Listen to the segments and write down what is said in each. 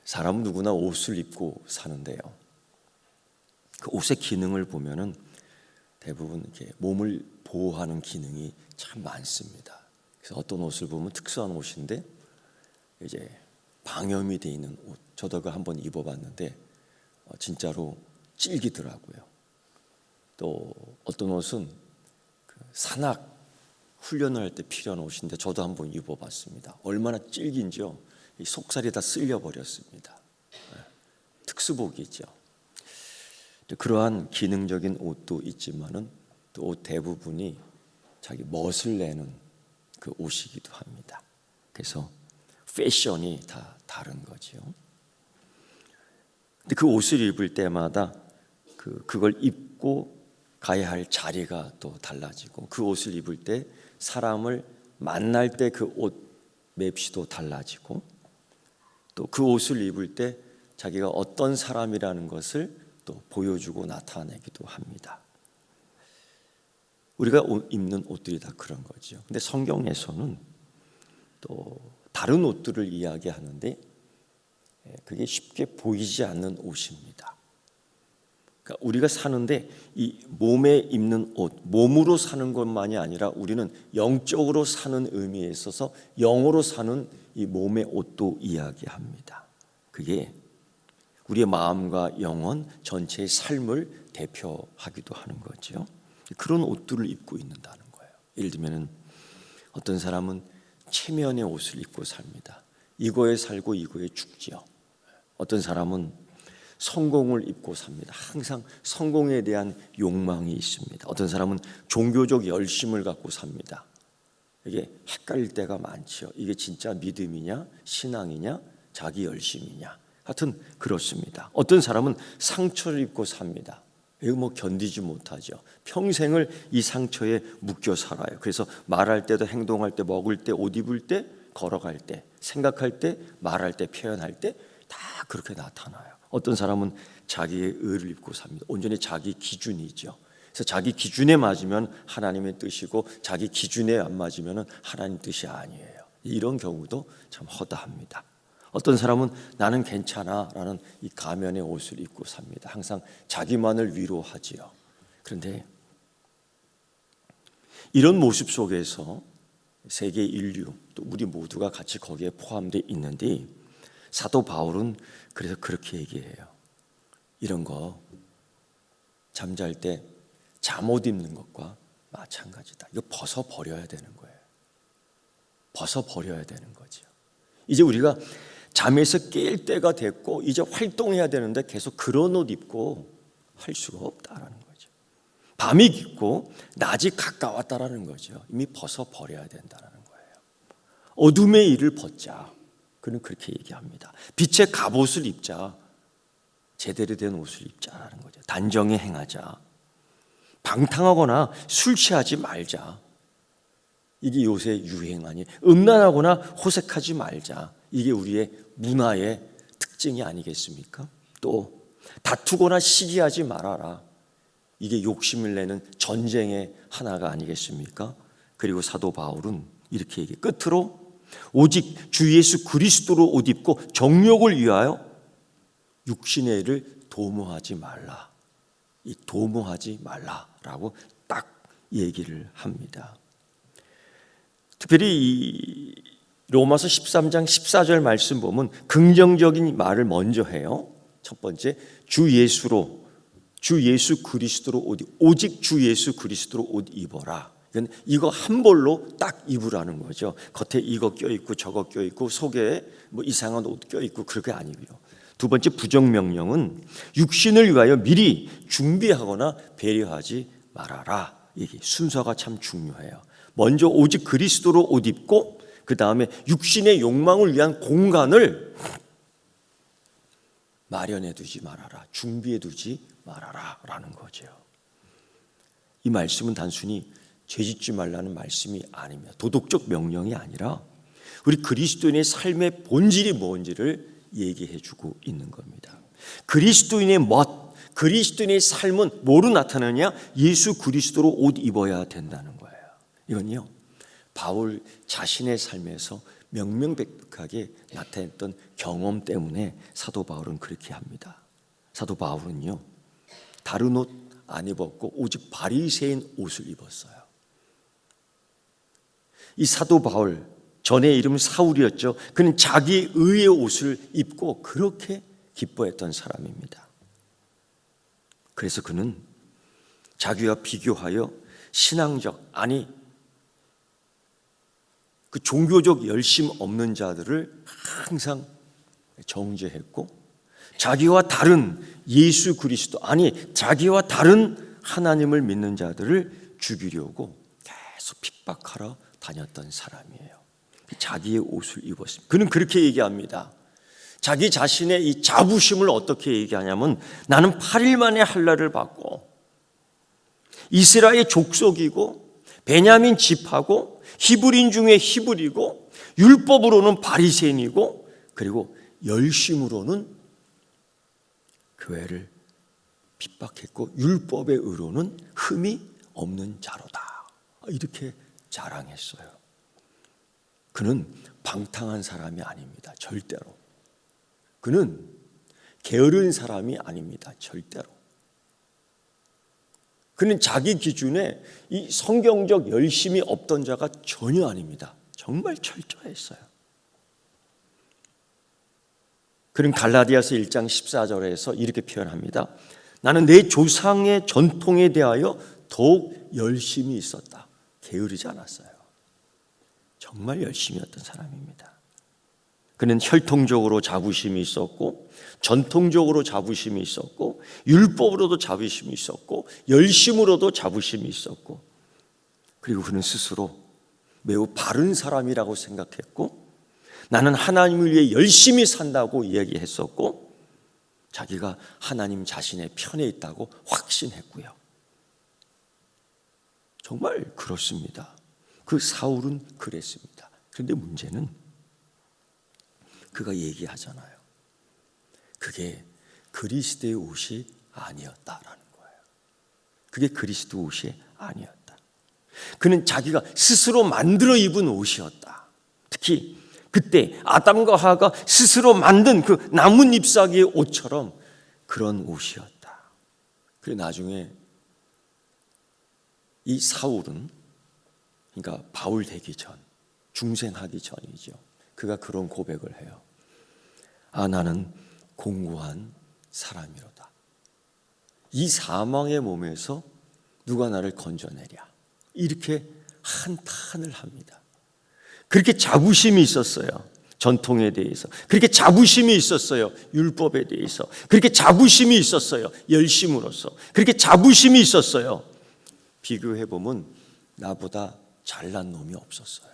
사람은 누구나 옷을 입고 사는데요. 그 옷의 기능을 보면은 대부분 이렇게 몸을 보호하는 기능이 참 많습니다. 그래서 어떤 옷을 보면 특수한 옷인데 이제 방염이 돼 있는 옷. 저도 그 한번 입어봤는데 진짜로 찔기더라고요. 또 어떤 옷은 그 산악 훈련을 할 때 필요한 옷인데 저도 한번 입어봤습니다. 얼마나 찔긴지요. 이 속살이 다 쓸려버렸습니다. 특수복이죠. 그러한 기능적인 옷도 있지만은 또 옷 대부분이 자기 멋을 내는 그 옷이기도 합니다. 그래서 패션이 다 다른 거죠. 근데 그 옷을 입을 때마다 그걸 입고 가야 할 자리가 또 달라지고 그 옷을 입을 때 사람을 만날 때 그 옷 맵시도 달라지고 또 그 옷을 입을 때 자기가 어떤 사람이라는 것을 또 보여주고 나타내기도 합니다. 우리가 입는 옷들이 다 그런 거죠. 근데 성경에서는 또 다른 옷들을 이야기하는데 그게 쉽게 보이지 않는 옷입니다. 그러니까 우리가 사는데 이 몸에 입는 옷, 몸으로 사는 것만이 아니라 우리는 영적으로 사는 의미에 있어서 영으로 사는 이 몸의 옷도 이야기합니다. 그게 우리의 마음과 영혼 전체의 삶을 대표하기도 하는 거죠. 그런 옷들을 입고 있는다는 거예요. 예를 들면 어떤 사람은 체면의 옷을 입고 삽니다. 이거에 살고 이거에 죽지요. 어떤 사람은 성공을 입고 삽니다. 항상 성공에 대한 욕망이 있습니다. 어떤 사람은 종교적 열심을 갖고 삽니다. 이게 헷갈릴 때가 많죠. 이게 진짜 믿음이냐, 신앙이냐, 자기 열심이냐. 하여튼 그렇습니다. 어떤 사람은 상처를 입고 삽니다. 이거 견디지 못하죠. 평생을 이 상처에 묶여 살아요. 그래서 말할 때도, 행동할 때, 먹을 때, 옷 입을 때, 걸어갈 때, 생각할 때, 말할 때, 표현할 때 다 그렇게 나타나요. 어떤 사람은 자기의 의를 입고 삽니다. 온전히 자기 기준이죠. 그래서 자기 기준에 맞으면 하나님의 뜻이고 자기 기준에 안 맞으면 하나님 뜻이 아니에요. 이런 경우도 참 허다합니다. 어떤 사람은 나는 괜찮아 라는 이 가면의 옷을 입고 삽니다. 항상 자기만을 위로하지요. 그런데 이런 모습 속에서 세계 인류 또 우리 모두가 같이 거기에 포함되어 있는데 사도 바울은 그래서 그렇게 얘기해요. 이런 거 잠잘 때 잠옷 입는 것과 마찬가지다. 이거 벗어버려야 되는 거예요. 벗어버려야 되는 거죠. 이제 우리가 잠에서 깰 때가 됐고 이제 활동해야 되는데 계속 그런 옷 입고 할 수가 없다라는 거죠. 밤이 깊고 낮이 가까웠다라는 거죠. 이미 벗어버려야 된다는 거예요. 어둠의 일을 벗자. 그는 그렇게 얘기합니다. 빛의 갑옷을 입자. 제대로 된 옷을 입자라는 거죠. 단정히 행하자. 방탕하거나 술 취하지 말자. 이게 요새 유행 아니에요. 음란하거나 호색하지 말자. 이게 우리의 문화의 특징이 아니겠습니까? 또 다투거나 시기하지 말아라. 이게 욕심을 내는 전쟁의 하나가 아니겠습니까? 그리고 사도 바울은 이렇게 얘기해요. 끝으로 오직 주 예수 그리스도로 옷 입고 정욕을 위하여 육신의 일을 도모하지 말라. 이 도모하지 말라라고 딱 얘기를 합니다. 특별히 이 로마서 13장 14절 말씀 보면 긍정적인 말을 먼저 해요. 첫 번째, 주 예수 그리스도로 오직 주 예수 그리스도로 옷 입어라. 이거 한 벌로 딱 입으라는 거죠. 겉에 이거 껴있고 저거 껴있고 속에 이상한 옷 껴있고 그게 아니고요. 두 번째 부정명령은 육신을 위하여 미리 준비하거나 배려하지 말아라. 이게 순서가 참 중요해요. 먼저 오직 그리스도로 옷 입고 그 다음에 육신의 욕망을 위한 공간을 마련해 두지 말아라. 준비해 두지 말아라 라는 거죠. 이 말씀은 단순히 죄짓지 말라는 말씀이 아닙니다. 도덕적 명령이 아니라 우리 그리스도인의 삶의 본질이 뭔지를 얘기해 주고 있는 겁니다. 그리스도인의 멋, 그리스도인의 삶은 뭐로 나타나냐? 예수 그리스도로 옷 입어야 된다는 거예요. 이건요, 바울 자신의 삶에서 명명백백하게 나타냈던 경험 때문에 사도 바울은 그렇게 합니다. 사도 바울은요, 다른 옷 안 입었고 오직 바리새인 옷을 입었어요. 이 사도 바울, 전에 이름은 사울이었죠. 그는 자기 의의 옷을 입고 그렇게 기뻐했던 사람입니다. 그래서 그는 자기와 비교하여 신앙적, 아니 그 종교적 열심 없는 자들을 항상 정죄했고, 자기와 다른 예수 그리스도, 아니 자기와 다른 하나님을 믿는 자들을 죽이려고 계속 핍박하러 다녔던 사람이에요. 자기의 옷을 입었습니다. 그는 그렇게 얘기합니다. 자기 자신의 이 자부심을 어떻게 얘기하냐면, 나는 8일 만에 할례를 받고 이스라엘 족속이고 베냐민 지파고 히브리인 중에 히브리고 율법으로는 바리새인이고 그리고 열심으로는 교회를 핍박했고 율법의 의로는 흠이 없는 자로다. 이렇게 자랑했어요. 그는 방탕한 사람이 아닙니다. 절대로. 그는 게으른 사람이 아닙니다. 절대로. 그는 자기 기준에 이 성경적 열심이 없던 자가 전혀 아닙니다. 정말 철저했어요. 그는 갈라디아서 1장 14절에서 이렇게 표현합니다. 나는 내 조상의 전통에 대하여 더욱 열심히 있었다. 게으르지 않았어요. 정말 열심히였던 사람입니다. 그는 혈통적으로 자부심이 있었고 전통적으로 자부심이 있었고 율법으로도 자부심이 있었고 열심으로도 자부심이 있었고, 그리고 그는 스스로 매우 바른 사람이라고 생각했고 나는 하나님을 위해 열심히 산다고 이야기했었고 자기가 하나님 자신의 편에 있다고 확신했고요. 정말 그렇습니다. 그 사울은 그랬습니다. 그런데 문제는 그가 얘기하잖아요. 그게 그리스도의 옷이 아니었다라는 거예요. 그게 그리스도 옷이 아니었다. 그는 자기가 스스로 만들어 입은 옷이었다. 특히 그때 아담과 하와가 스스로 만든 그 나뭇잎사귀의 옷처럼 그런 옷이었다. 그리고 나중에 이 사울은, 그러니까 바울 되기 전, 중생하기 전이죠. 그가 그런 고백을 해요. 아, 나는 공고한 사람이로다. 이 사망의 몸에서 누가 나를 건져내랴. 이렇게 한탄을 합니다. 그렇게 자부심이 있었어요. 전통에 대해서. 그렇게 자부심이 있었어요. 율법에 대해서. 그렇게 자부심이 있었어요. 열심으로서. 그렇게 자부심이 있었어요. 비교해보면 나보다 잘난 놈이 없었어요.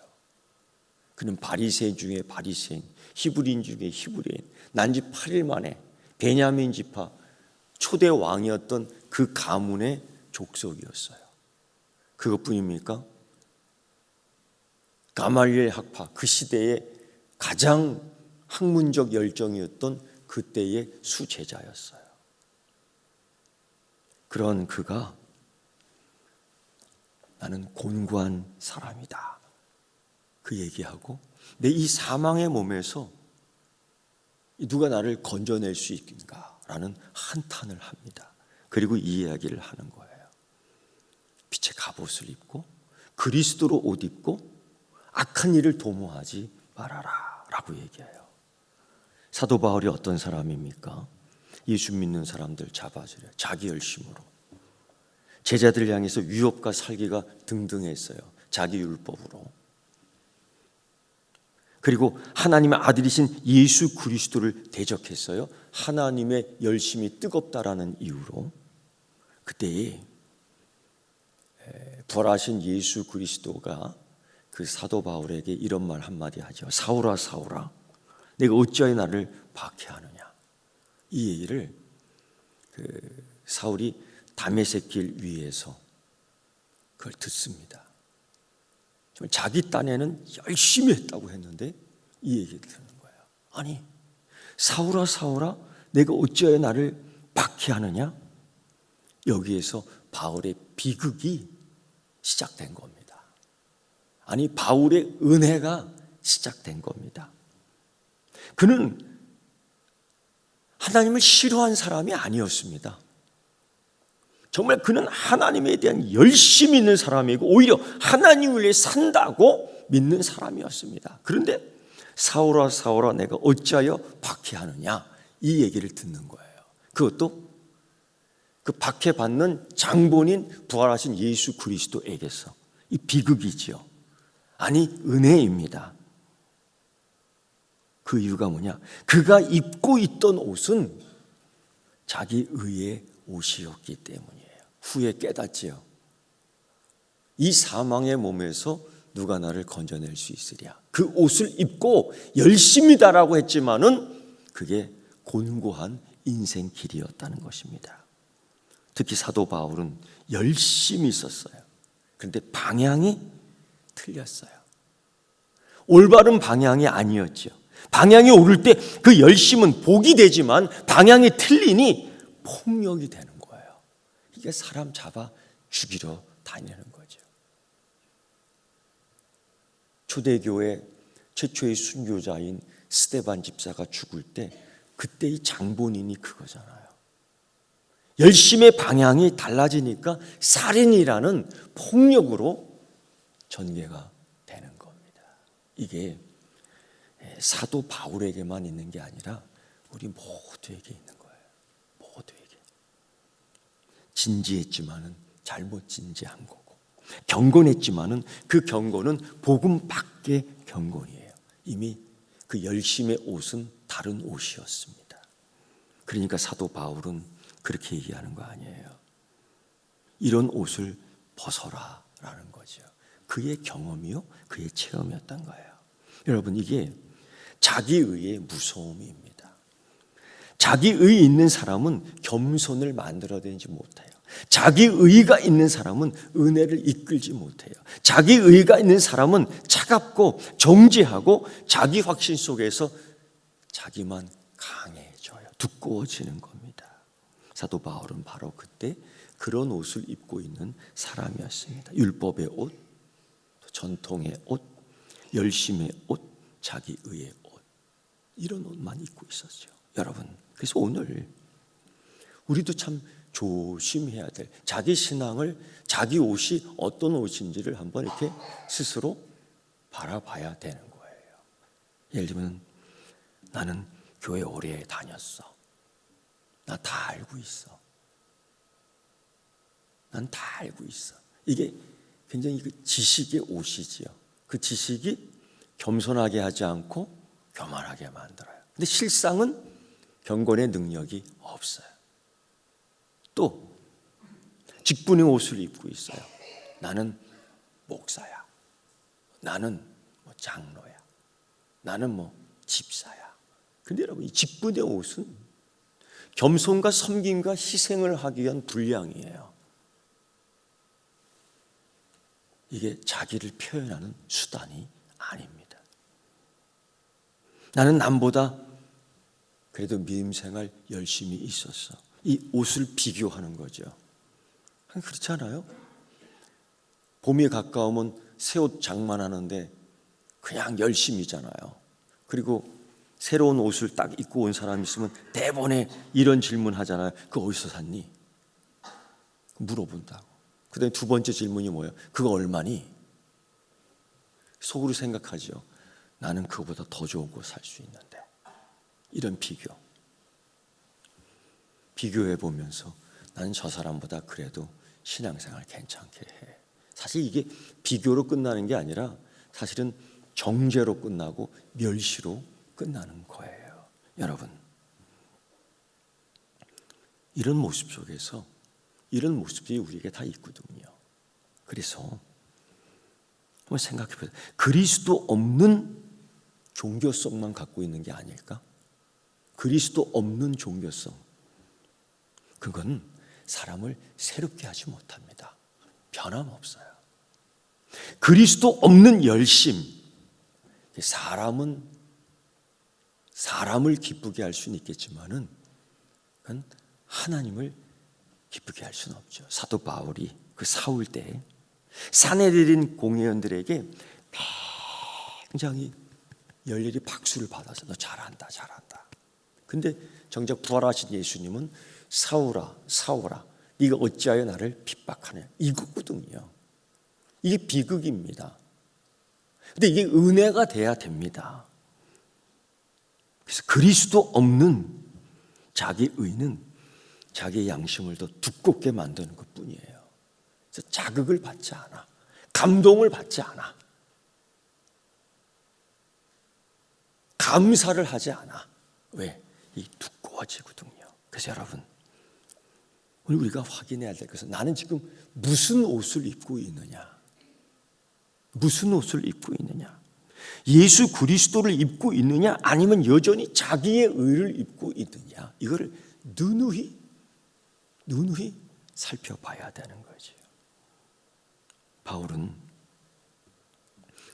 그는 바리새인 중에 바리새인, 히브리인 중에 히브리인, 난지 8일 만에 베냐민 지파 초대 왕이었던 그 가문의 족속이었어요. 그것뿐입니까? 가말리엘 학파, 그 시대의 가장 학문적 열정이었던 그때의 수제자였어요. 그런 그가 나는 곤고한 사람이다. 그 얘기하고 내 이 사망의 몸에서 누가 나를 건져낼 수 있겠는가라는 한탄을 합니다. 그리고 이 이야기를 하는 거예요. 빛의 갑옷을 입고 그리스도로 옷 입고 악한 일을 도모하지 말아라 라고 얘기해요. 사도 바울이 어떤 사람입니까? 예수 믿는 사람들 잡아주려 자기 열심으로 제자들 향해서 유업과 살기가 등등했어요. 자기 율법으로. 그리고 하나님의 아들이신 예수 그리스도를 대적했어요. 하나님의 열심이 뜨겁다라는 이유로. 그때에 부활하신 예수 그리스도가 그 사도 바울에게 이런 말 한마디 하죠. 사울아 사울아 내가 어찌하여 나를 박해하느냐. 이 얘기를 사울이 다메섹 길 위에서 그걸 듣습니다. 자기 딴에는 열심히 했다고 했는데 이 얘기를 듣는 거예요. 아니 사울아 사울아 내가 어찌하여 나를 박해하느냐. 여기에서 바울의 비극이 시작된 겁니다. 아니 바울의 은혜가 시작된 겁니다. 그는 하나님을 싫어한 사람이 아니었습니다. 정말 그는 하나님에 대한 열심이 있는 사람이고 오히려 하나님을 위해 산다고 믿는 사람이었습니다. 그런데 사울아 사울아 내가 어찌하여 박해하느냐 이 얘기를 듣는 거예요. 그것도 그 박해받는 장본인 부활하신 예수 그리스도에게서. 이 비극이지요. 아니 은혜입니다. 그 이유가 뭐냐? 그가 입고 있던 옷은 자기 의의 옷이었기 때문이에요. 후에 깨닫지요. 이 사망의 몸에서 누가 나를 건져낼 수 있으랴. 그 옷을 입고 열심이다라고 했지만은 그게 곤고한 인생 길이었다는 것입니다. 특히 사도 바울은 열심히 있었어요. 그런데 방향이 틀렸어요. 올바른 방향이 아니었죠. 방향이 오를 때 그 열심은 복이 되지만 방향이 틀리니 폭력이 되는 거예요. 이게 사람 잡아 죽이러 다니는 거죠. 초대교회 최초의 순교자인 스데반 집사가 죽을 때 그때 이 장본인이 그거잖아요. 열심의 방향이 달라지니까 살인이라는 폭력으로 전개가 되는 겁니다. 이게 사도 바울에게만 있는 게 아니라 우리 모두에게 있는 거예요. 모두에게. 진지했지만은 잘못 진지한 거고, 경건했지만은 그 경건은 복음 밖의 경건이에요. 이미 그 열심의 옷은 다른 옷이었습니다. 그러니까 사도 바울은 그렇게 얘기하는 거 아니에요. 이런 옷을 벗어라 라는 거죠. 그의 경험이요, 그의 체험이었던 거예요. 여러분, 이게 자기의의 무서움입니다. 자기의 있는 사람은 겸손을 만들어내지 못해요. 자기의가 있는 사람은 은혜를 이끌지 못해요. 자기의가 있는 사람은 차갑고 정지하고 자기 확신 속에서 자기만 강해져요. 두꺼워지는 겁니다. 사도 바울은 바로 그때 그런 옷을 입고 있는 사람이었습니다. 율법의 옷, 전통의 옷, 열심의 옷, 자기의의 옷, 이런 옷만 입고 있었죠. 여러분, 그래서 오늘 우리도 참 조심해야 될, 자기 신앙을, 자기 옷이 어떤 옷인지를 한번 이렇게 스스로 바라봐야 되는 거예요. 예를 들면 나는 교회 오래 다녔어. 나 다 알고 있어. 난 다 알고 있어. 이게 굉장히 그 지식의 옷이지요. 그 지식이 겸손하게 하지 않고 교만하게 만들어요. 근데 실상은 경건의 능력이 없어요. 또 직분의 옷을 입고 있어요. 나는 목사야. 나는 뭐 장로야. 나는 뭐 집사야. 근데 여러분, 이 직분의 옷은 겸손과 섬김과 희생을 하기 위한 분량이에요. 이게 자기를 표현하는 수단이 아닙니다. 나는 남보다 그래도 믿음 생활 열심히 있었어. 이 옷을 비교하는 거죠. 그렇지 않아요? 봄이 가까우면 새 옷 장만하는데 그냥 열심히잖아요. 그리고 새로운 옷을 딱 입고 온 사람이 있으면 대본에 이런 질문 하잖아요. 그거 어디서 샀니? 물어본다고. 그 다음에 두 번째 질문이 뭐예요? 그거 얼마니? 속으로 생각하죠. 나는 그거보다 더 좋은 거 살 수 있는데. 이런 비교. 비교해 보면서 나는 저 사람보다 그래도 신앙생활 괜찮게 해. 사실 이게 비교로 끝나는 게 아니라 사실은 정죄로 끝나고 멸시로 끝나는 거예요. 여러분, 이런 모습 속에서 이런 모습이 우리에게 다 있거든요. 그래서 한번 생각해 보세요. 그리스도 없는 종교성만 갖고 있는 게 아닐까? 그리스도 없는 종교성, 그건 사람을 새롭게 하지 못합니다. 변함없어요. 그리스도 없는 열심, 사람을 기쁘게 할 수는 있겠지만은 그건 하나님을 기쁘게 할 수는 없죠. 사도 바울이 그 사울 때 사내들인 공회원들에게 굉장히 열렬히 박수를 받아서 너 잘한다 잘한다. 근데 정작 부활하신 예수님은 사울아 사울아 네가 어찌하여 나를 핍박하냐 이거거든요. 이게 비극입니다. 근데 이게 은혜가 돼야 됩니다. 그래서 그리스도 없는 자기 의는 자기의 양심을 더 두껍게 만드는 것뿐이에요. 그래서 자극을 받지 않아. 감동을 받지 않아. 감사를 하지 않아. 왜? 이 두꺼워지거든요. 그래서 여러분, 오늘 우리가 확인해야 될 것은 나는 지금 무슨 옷을 입고 있느냐? 무슨 옷을 입고 있느냐? 예수 그리스도를 입고 있느냐? 아니면 여전히 자기의 의를 입고 있느냐? 이거를 누누이 살펴봐야 되는 거죠. 바울은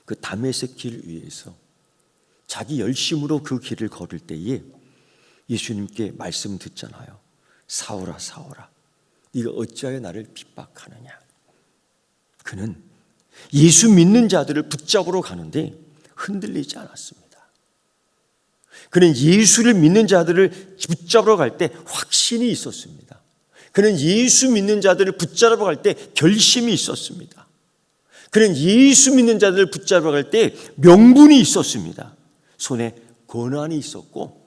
그 다메섹 길 위에서 자기 열심으로 그 길을 걸을 때에 예수님께 말씀 듣잖아요. 사울아 사울아 네가 어찌하여 나를 핍박하느냐. 그는 예수 믿는 자들을 붙잡으러 가는데 흔들리지 않았습니다. 그는 예수를 믿는 자들을 붙잡으러 갈 때 확신이 있었습니다. 그는 예수 믿는 자들을 붙잡으러 갈 때 결심이 있었습니다. 그는 예수 믿는 자들을 붙잡으러 갈 때 명분이 있었습니다. 손에 권한이 있었고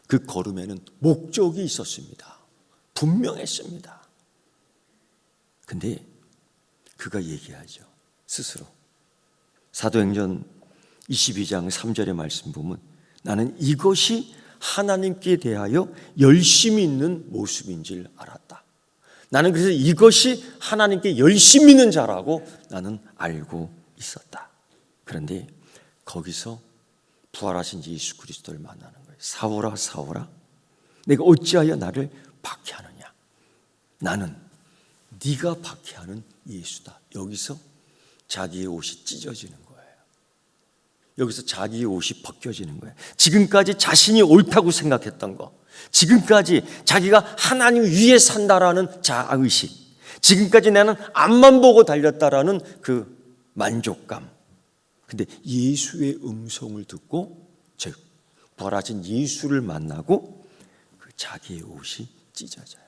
그 걸음에는 목적이 있었습니다. 분명했습니다. 근데 그가 얘기하죠. 스스로. 사도행전 22장 3절의 말씀 보면 나는 이것이 하나님께 대하여 열심히 있는 모습인 줄 알았다. 나는 그래서 이것이 하나님께 열심히 있는 자라고 나는 알고 있었다. 그런데 거기서 부활하신 예수 그리스도를 만나는 거예요. 사울아 사울아 내가 어찌하여 나를 박해하느냐. 나는 네가 박해하는 예수다. 여기서 자기의 옷이 찢어지는 거예요. 여기서 자기의 옷이 벗겨지는 거예요. 지금까지 자신이 옳다고 생각했던 거, 지금까지 자기가 하나님 위에 산다라는 자아의식, 지금까지 나는 앞만 보고 달렸다라는 그 만족감. 근데 예수의 음성을 듣고, 즉 부활하신 예수를 만나고 그 자기의 옷이 찢어져요.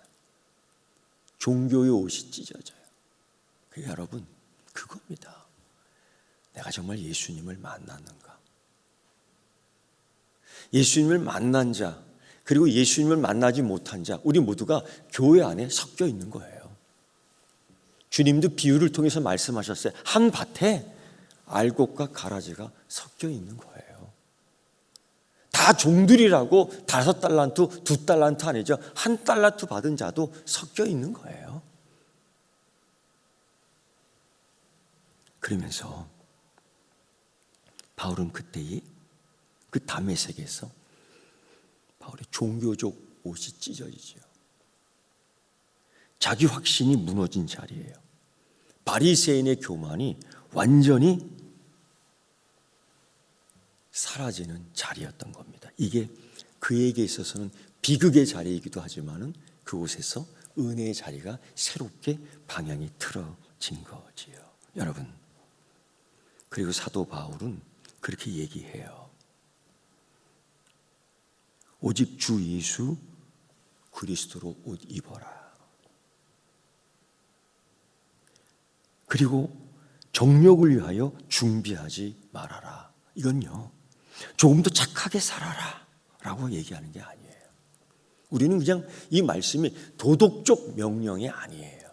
종교의 옷이 찢어져요. 그 여러분 그겁니다. 내가 정말 예수님을 만났는가? 예수님을 만난 자 그리고 예수님을 만나지 못한 자 우리 모두가 교회 안에 섞여 있는 거예요. 주님도 비유를 통해서 말씀하셨어요. 한 밭에 알곡과 가라지가 섞여 있는 거예요. 다 종들이라고 5달란트, 2달란트 아니죠. 1달란트 받은 자도 섞여 있는 거예요. 그러면서 바울은 그때의 그 다메섹에서 바울의 종교적 옷이 찢어지죠. 자기 확신이 무너진 자리예요. 바리새인의 교만이 완전히 사라지는 자리였던 겁니다. 이게 그에게 있어서는 비극의 자리이기도 하지만은 그곳에서 은혜의 자리가 새롭게 방향이 틀어진 거지요. 여러분, 그리고 사도 바울은 그렇게 얘기해요. 오직 주 예수 그리스도로 옷 입어라. 그리고 정욕을 위하여 준비하지 말아라. 이건요, 조금 더 착하게 살아라 라고 얘기하는 게 아니에요. 우리는 그냥 이 말씀이 도덕적 명령이 아니에요.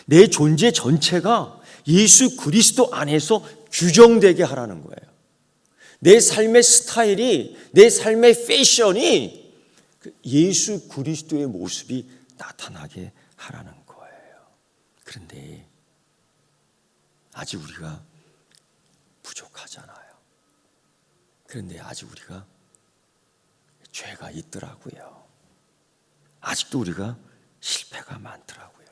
내 존재 전체가 예수 그리스도 안에서 규정되게 하라는 거예요. 내 삶의 스타일이, 내 삶의 패션이 예수 그리스도의 모습이 나타나게 하라는 거예요. 그런데 아직 우리가 부족하잖아요. 그런데 아직 우리가 죄가 있더라고요. 아직도 우리가 실패가 많더라고요.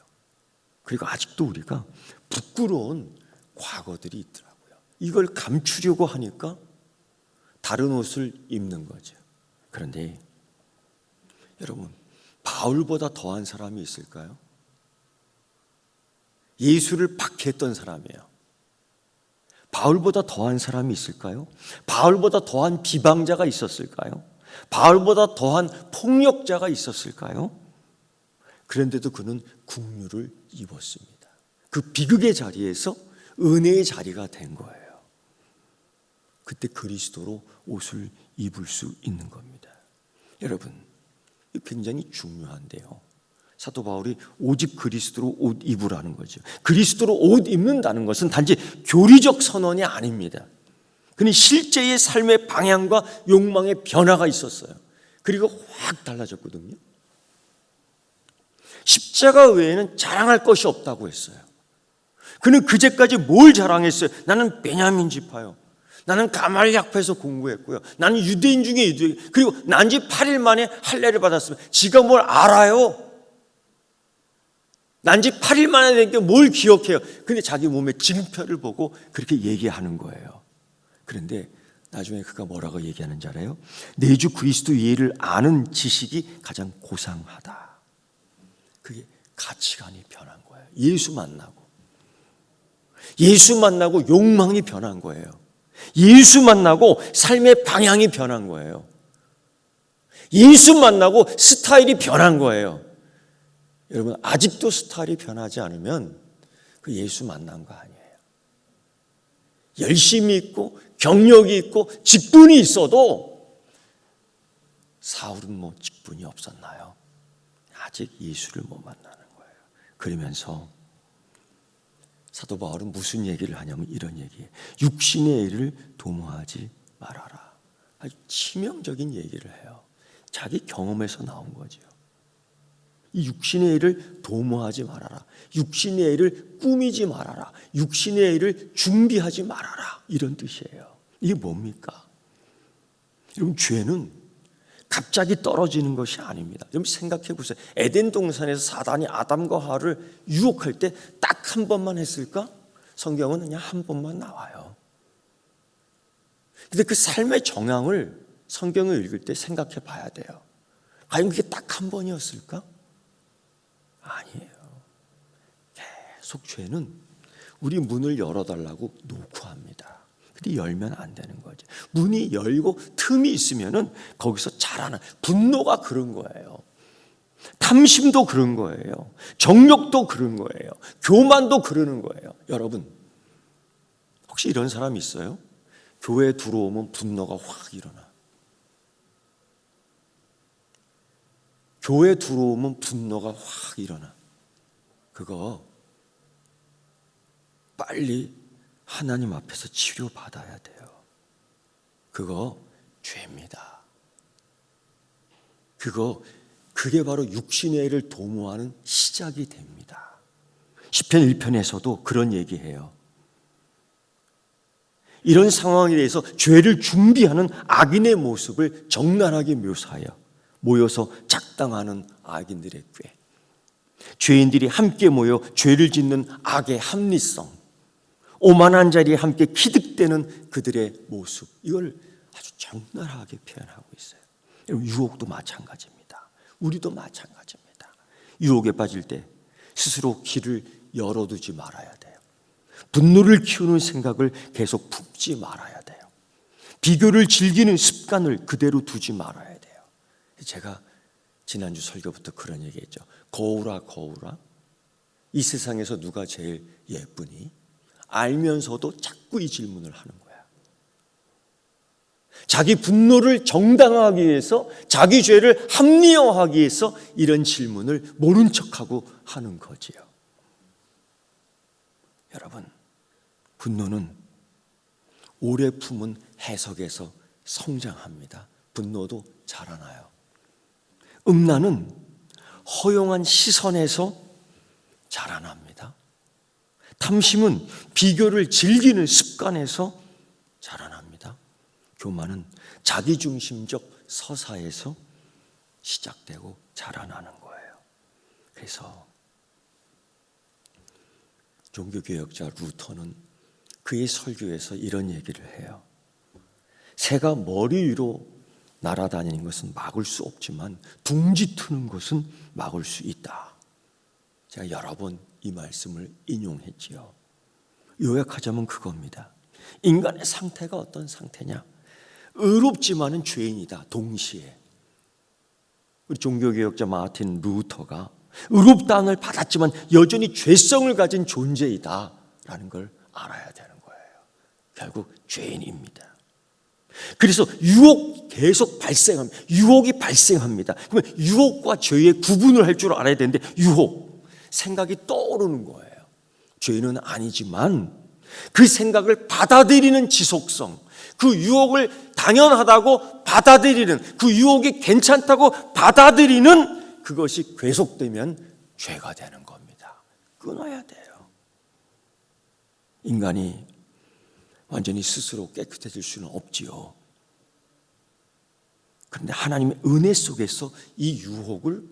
그리고 아직도 우리가 부끄러운 과거들이 있더라고요. 이걸 감추려고 하니까 다른 옷을 입는 거죠. 그런데 여러분, 바울보다 더한 사람이 있을까요? 예수를 박해했던 사람이에요. 바울보다 더한 사람이 있을까요? 바울보다 더한 비방자가 있었을까요? 바울보다 더한 폭력자가 있었을까요? 그런데도 그는 긍휼을 입었습니다. 그 비극의 자리에서 은혜의 자리가 된 거예요. 그때 그리스도로 옷을 입을 수 있는 겁니다. 여러분, 이거 굉장히 중요한데요. 사도 바울이 오직 그리스도로 옷 입으라는 거죠. 그리스도로 옷 입는다는 것은 단지 교리적 선언이 아닙니다. 그는 실제의 삶의 방향과 욕망의 변화가 있었어요. 그리고 확 달라졌거든요. 십자가 외에는 자랑할 것이 없다고 했어요. 그는 그제까지 뭘 자랑했어요? 나는 베냐민 지파요. 나는 가말리 학파에서 공부했고요. 나는 유대인 중에 유대인. 그리고 난 지 8일 만에 할례를 받았으면 지가 뭘 알아요? 난 지 8일 만에 된 게 뭘 기억해요? 근데 자기 몸의 증표를 보고 그렇게 얘기하는 거예요. 그런데 나중에 그가 뭐라고 얘기하는지 알아요? 내 주 그리스도 예를 아는 지식이 가장 고상하다. 그게 가치관이 변한 거예요. 예수 만나고 욕망이 변한 거예요. 예수 만나고 삶의 방향이 변한 거예요. 예수 만나고 스타일이 변한 거예요. 여러분, 아직도 스타일이 변하지 않으면 그 예수 만난 거 아니에요. 열심히 있고 경력이 있고 직분이 있어도 사울은 뭐 직분이 없었나요? 아직 예수를 못 만나는 거예요. 그러면서 사도 바울은 무슨 얘기를 하냐면 이런 얘기예요. 육신의 일을 도모하지 말아라. 아주 치명적인 얘기를 해요. 자기 경험에서 나온 거죠. 이 육신의 일을 도모하지 말아라. 육신의 일을 꾸미지 말아라. 육신의 일을 준비하지 말아라. 이런 뜻이에요. 이게 뭡니까? 여러분, 죄는 갑자기 떨어지는 것이 아닙니다. 여러분 생각해 보세요. 에덴 동산에서 사단이 아담과 하와를 유혹할 때 딱 한 번만 했을까? 성경은 그냥 한 번만 나와요. 근데 그 삶의 정황을 성경을 읽을 때 생각해 봐야 돼요. 과연 그게 딱 한 번이었을까? 아니에요. 계속 죄는 우리 문을 열어달라고 노크합니다. 근데 열면 안 되는 거죠. 문이 열고 틈이 있으면은 거기서 자라는 분노가 그런 거예요. 탐심도 그런 거예요. 정욕도 그런 거예요. 교만도 그러는 거예요. 여러분, 혹시 이런 사람 있어요? 교회에 들어오면 분노가 확 일어나. 교회에 들어오면 분노가 확 일어나. 그거 빨리 하나님 앞에서 치료받아야 돼요. 그거 죄입니다. 그게 바로 육신의 일을 도모하는 시작이 됩니다. 시편 1편에서도 그런 얘기해요. 이런 상황에 대해서 죄를 준비하는 악인의 모습을 적나라하게 묘사하여 모여서 작당하는 악인들의 꾀, 죄인들이 함께 모여 죄를 짓는 악의 합리성, 오만한 자리에 함께 기득대는 그들의 모습, 이걸 아주 적나라하게 표현하고 있어요. 유혹도 마찬가지입니다. 우리도 마찬가지입니다. 유혹에 빠질 때 스스로 길을 열어두지 말아야 돼요. 분노를 키우는 생각을 계속 품지 말아야 돼요. 비교를 즐기는 습관을 그대로 두지 말아야 돼요. 제가 지난주 설교부터 그런 얘기했죠. 거울아 이 세상에서 누가 제일 예쁘니? 알면서도 자꾸 이 질문을 하는 거야. 자기 분노를 정당화하기 위해서, 자기 죄를 합리화하기 위해서 이런 질문을 모른 척하고 하는 거지요. 여러분, 분노는 오래 품은 해석에서 성장합니다. 분노도 자라나요. 음란은 허용한 시선에서 자라납니다. 탐심은 비교를 즐기는 습관에서 자라납니다. 교만은 자기중심적 서사에서 시작되고 자라나는 거예요. 그래서 종교개혁자 루터는 그의 설교에서 이런 얘기를 해요. 새가 머리 위로 날아다니는 것은 막을 수 없지만 둥지 트는 것은 막을 수 있다. 제가 여러 번 이 말씀을 인용했지요. 요약하자면 그겁니다. 인간의 상태가 어떤 상태냐? 의롭지만은 죄인이다. 동시에 우리 종교개혁자 마틴 루터가 의롭다함을 받았지만 여전히 죄성을 가진 존재이다라는 걸 알아야 되는 거예요. 결국 죄인입니다. 그래서 유혹 계속 발생합니다. 유혹이 발생합니다. 그러면 유혹과 죄의 구분을 할 줄 알아야 되는데 유혹, 생각이 떠오르는 거예요. 죄는 아니지만 그 생각을 받아들이는 지속성, 그 유혹을 당연하다고 받아들이는, 그 유혹이 괜찮다고 받아들이는 그것이 계속되면 죄가 되는 겁니다. 끊어야 돼요. 인간이 완전히 스스로 깨끗해질 수는 없지요. 그런데 하나님의 은혜 속에서 이 유혹을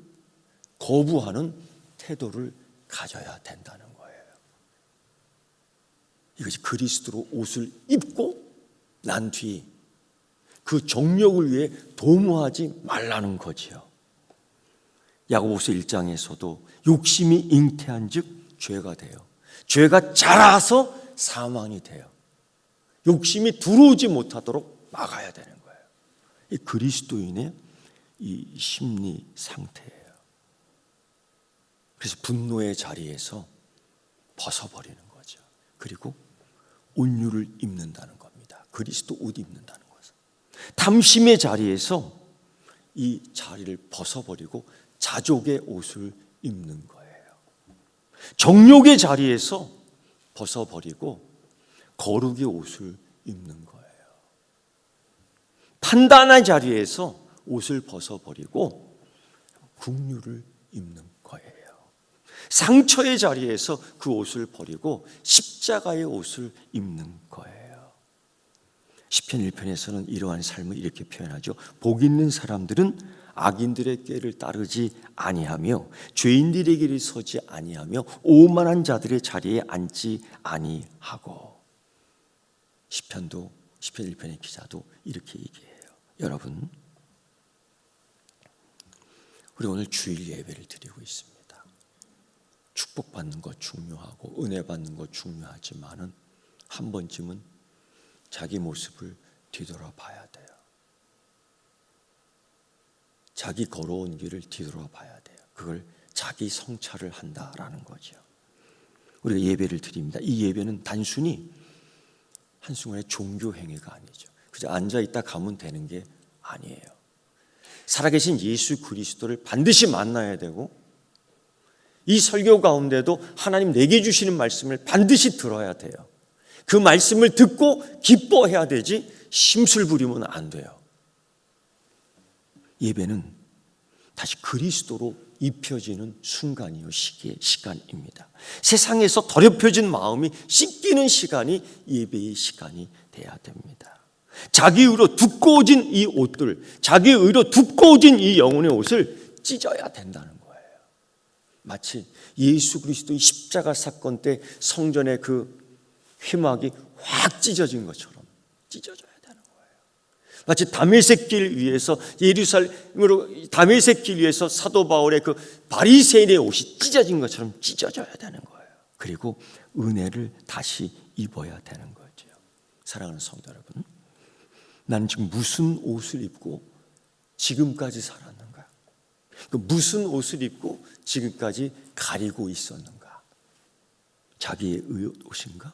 거부하는 태도를 가져야 된다는 거예요. 이것이 그리스도로 옷을 입고 난 뒤 그 정욕을 위해 도모하지 말라는 거지요. 야고보서 1장에서도 욕심이 잉태한 즉 죄가 돼요. 죄가 자라서 사망이 돼요. 욕심이 들어오지 못하도록 막아야 되는 거예요. 이 그리스도인의 이 심리 상태예요. 그래서 분노의 자리에서 벗어버리는 거죠. 그리고 온유를 입는다는 겁니다. 그리스도 옷 입는다는 것은. 탐심의 자리에서 이 자리를 벗어버리고 자족의 옷을 입는 거예요. 정욕의 자리에서 벗어버리고 거룩의 옷을 입는 거예요. 판단의 자리에서 옷을 벗어버리고 긍휼을 입는 거예요. 상처의 자리에서 그 옷을 버리고 십자가의 옷을 입는 거예요. 시편 1편에서는 이러한 삶을 이렇게 표현하죠. 복 있는 사람들은 악인들의 꾀를 따르지 아니하며 죄인들의 길에 서지 아니하며 오만한 자들의 자리에 앉지 아니하고. 시편 1편의 기자도 이렇게 얘기해요. 여러분, 우리 오늘 주일 예배를 드리고 있습니다. 축복받는 것 중요하고 은혜 받는 것 중요하지만은 한 번쯤은 자기 모습을 뒤돌아봐야 돼요. 자기 걸어온 길을 뒤돌아봐야 돼요. 그걸 자기 성찰을 한다라는 거죠. 우리가 예배를 드립니다. 이 예배는 단순히 한순간의 종교 행위가 아니죠. 그저 앉아있다 가면 되는 게 아니에요. 살아계신 예수 그리스도를 반드시 만나야 되고, 이 설교 가운데도 하나님 내게 주시는 말씀을 반드시 들어야 돼요. 그 말씀을 듣고 기뻐해야 되지 심술 부리면 안 돼요. 예배는 다시 그리스도로 입혀지는 순간이요, 시간입니다. 세상에서 더럽혀진 마음이 씻기는 시간이 예배의 시간이 돼야 됩니다. 자기 의로 두꺼워진 이 옷들, 자기 의로 두꺼워진 이 영혼의 옷을 찢어야 된다는 거예요. 마치 예수 그리스도의 십자가 사건 때 성전의 그 휘막이 확 찢어진 것처럼 찢어져야 되는 거예요. 마치 다메섹 길 위에서 예루살렘으로 다메섹 길 위에서 사도 바울의 그 바리새인의 옷이 찢어진 것처럼 찢어져야 되는 거예요. 그리고 은혜를 다시 입어야 되는 거죠. 사랑하는 성도 여러분, 나는 지금 무슨 옷을 입고 지금까지 살았는가? 그 무슨 옷을 입고 지금까지 가리고 있었는가? 자기의 옷인가?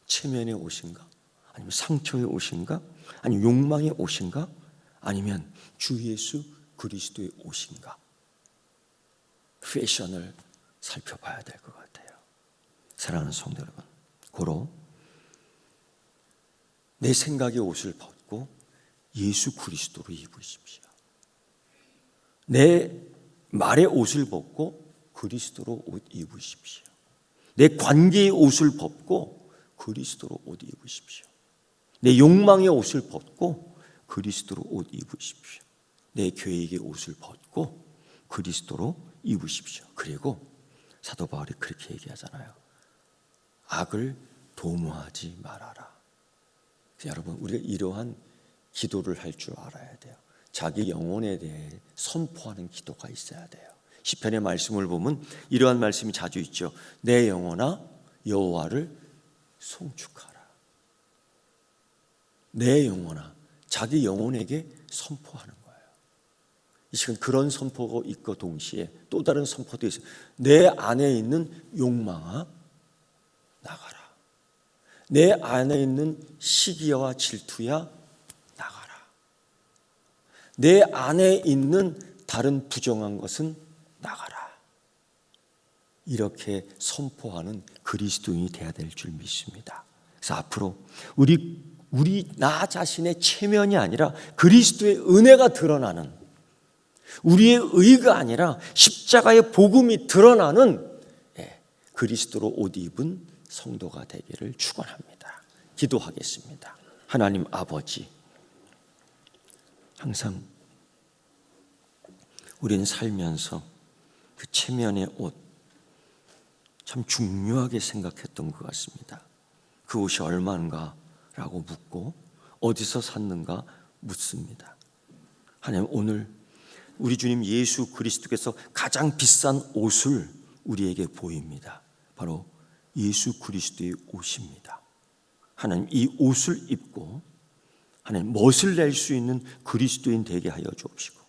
체면의 옷인가? 아니면 상처의 옷인가? 아니면 욕망의 옷인가? 아니면 주 예수 그리스도의 옷인가? 패션을 살펴봐야 될 것 같아요. 사랑하는 성도 여러분, 고로 내 생각의 옷을 벗고 예수 그리스도로 입으십시오. 내 말의 옷을 벗고 그리스도로 옷 입으십시오. 내 관계의 옷을 벗고 그리스도로 옷 입으십시오. 내 욕망의 옷을 벗고 그리스도로 옷 입으십시오. 내 계획의 옷을 벗고 그리스도로 입으십시오. 그리고 사도 바울이 그렇게 얘기하잖아요. 악을 도모하지 말아라. 여러분, 우리가 이러한 기도를 할 줄 알아야 돼요. 자기 영혼에 대해 선포하는 기도가 있어야 돼요. 시편의 말씀을 보면 이러한 말씀이 자주 있죠. 내 영혼아 여호와를 송축하라. 내 영혼아, 자기 영혼에게 선포하는 거예요. 이 시간 그런 선포가 있고 동시에 또 다른 선포도 있어요. 내 안에 있는 욕망아 나가라. 내 안에 있는 시기와 질투야 나가라. 내 안에 있는 다른 부정한 것은 나가라. 이렇게 선포하는 그리스도인이 되어야 될 줄 믿습니다. 그래서 앞으로 우리 나 자신의 체면이 아니라 그리스도의 은혜가 드러나는, 우리의 의가 아니라 십자가의 복음이 드러나는 그리스도로 옷 입은 성도가 되기를 축원합니다. 기도하겠습니다. 하나님 아버지, 항상 우리는 살면서 그 체면의 옷 참 중요하게 생각했던 것 같습니다. 그 옷이 얼마인가 라고 묻고 어디서 샀는가 묻습니다. 하나님, 오늘 우리 주님 예수 그리스도께서 가장 비싼 옷을 우리에게 보입니다. 바로 예수 그리스도의 옷입니다. 하나님, 이 옷을 입고 하나님 멋을 낼 수 있는 그리스도인 되게 하여 주옵시고,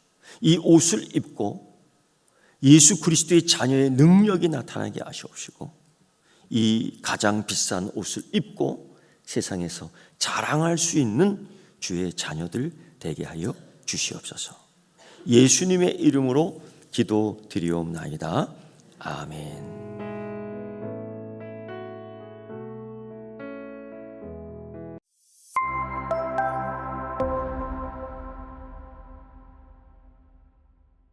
이 옷을 입고 예수 그리스도의 자녀의 능력이 나타나게 하시옵시고, 이 가장 비싼 옷을 입고 세상에서 자랑할 수 있는 주의 자녀들 되게 하여 주시옵소서. 예수님의 이름으로 기도드리옵나이다. 아멘.